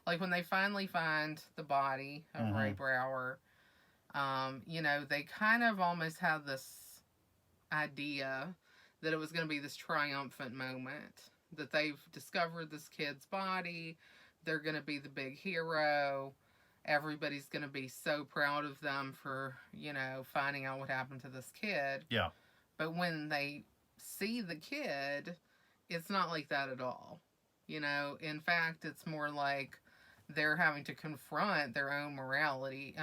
like when they finally find the body of Ray Mm-hmm. Brower, they kind of almost had this idea that it was going to be this triumphant moment, that they've discovered this kid's body, they're going to be the big hero, everybody's going to be so proud of them for, finding out what happened to this kid. Yeah. But when they see the kid, it's not like that at all. In fact, it's more like they're having to confront their own mortality.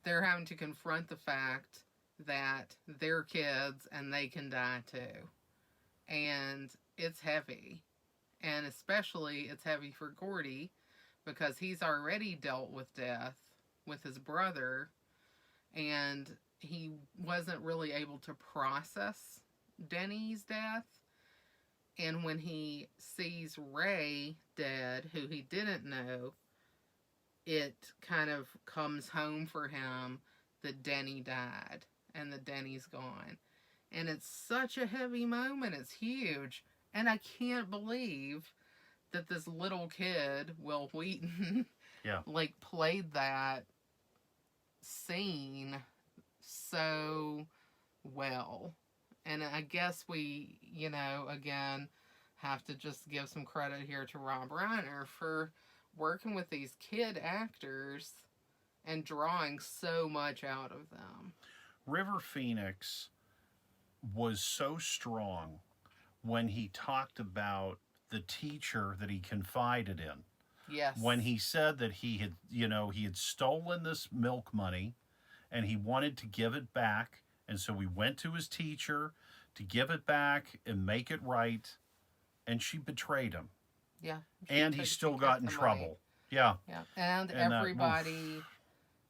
They're having to confront the fact that they're kids and they can die too. And it's heavy. And especially it's heavy for Gordy because he's already dealt with death with his brother, and he wasn't really able to process Denny's death. And when he sees Ray dead, who he didn't know, it kind of comes home for him that Denny died and that Denny's gone. And it's such a heavy moment. It's huge. And I can't believe that this little kid, Will Wheaton, Yeah. like played that scene so well. And I guess we, again, have to just give some credit here to Rob Reiner for working with these kid actors and drawing so much out of them. River Phoenix was so strong when he talked about the teacher that he confided in. Yes. When he said that he had stolen this milk money and he wanted to give it back, and so he went to his teacher to give it back and make it right, and she betrayed him. Yeah. And he still got in trouble. Yeah. Yeah. And everybody,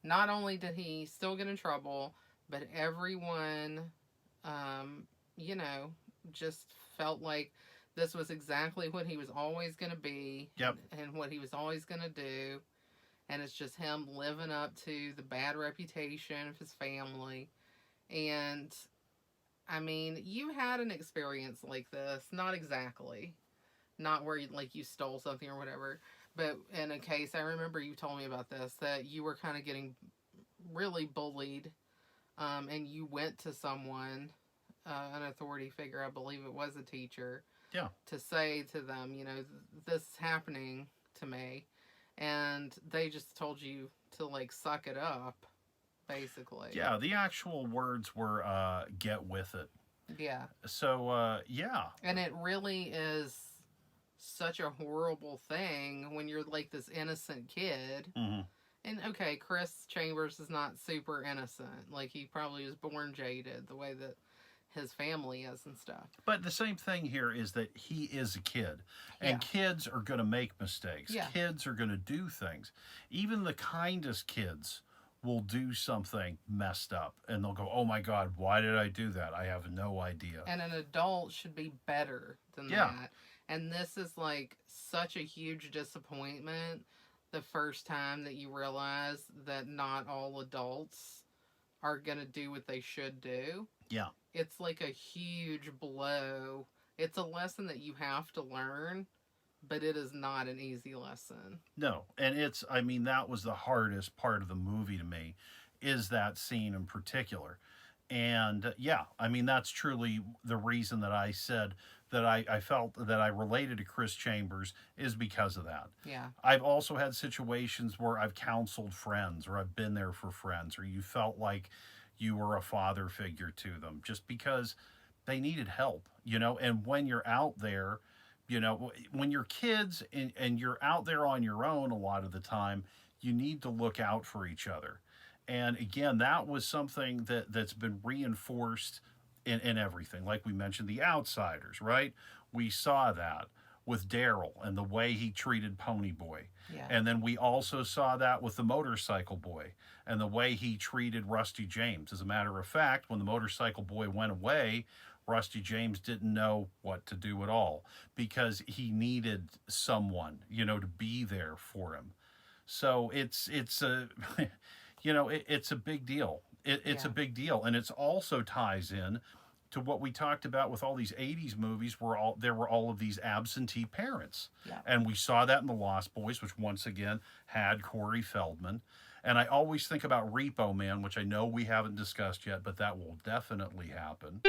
not only did he still get in trouble, but everyone, just felt like this was exactly what he was always going to be. Yep. And what he was always going to do. And it's just him living up to the bad reputation of his family. And, I mean, you had an experience like this. Not exactly. Not where you stole something or whatever. But in a case, I remember you told me about this, that you were kind of getting really bullied. And you went to someone, an authority figure, I believe it was a teacher. Yeah. To say to them, this is happening to me. And they just told you to, suck it up, basically. Yeah, the actual words were, get with it. Yeah. So, yeah. And it really is such a horrible thing when you're, this innocent kid. Mm-hmm. And, okay, Chris Chambers is not super innocent. He probably was born jaded, the way that his family is and stuff. But the same thing here is that he is a kid. And kids are going to make mistakes. Yeah. Kids are going to do things. Even the kindest kids will do something messed up. And they'll go, oh my God, why did I do that? I have no idea. And an adult should be better than that. And this is, such a huge disappointment the first time that you realize that not all adults are going to do what they should do. Yeah. It's a huge blow. It's a lesson that you have to learn, but it is not an easy lesson. No. And that was the hardest part of the movie to me, is that scene in particular. And that's truly the reason that I said that I felt that I related to Chris Chambers, is because of that. Yeah. I've also had situations where I've counseled friends, or I've been there for friends, or you felt like you were a father figure to them just because they needed help, and when you're out there, when you're kids and you're out there on your own a lot of the time, you need to look out for each other. And again, that was something that's been reinforced in everything. Like we mentioned, The Outsiders, right? We saw that with Daryl and the way he treated Pony Boy. Yeah. And then we also saw that with the Motorcycle Boy and the way he treated Rusty James. As a matter of fact, when the Motorcycle Boy went away, Rusty James didn't know what to do at all because he needed someone, to be there for him. So it's a, it's a big deal. It's a big deal. And it also ties in to what we talked about with all these 80s movies, where there were all of these absentee parents. Yeah. And we saw that in The Lost Boys, which once again had Corey Feldman. And I always think about Repo Man, which I know we haven't discussed yet, but that will definitely happen.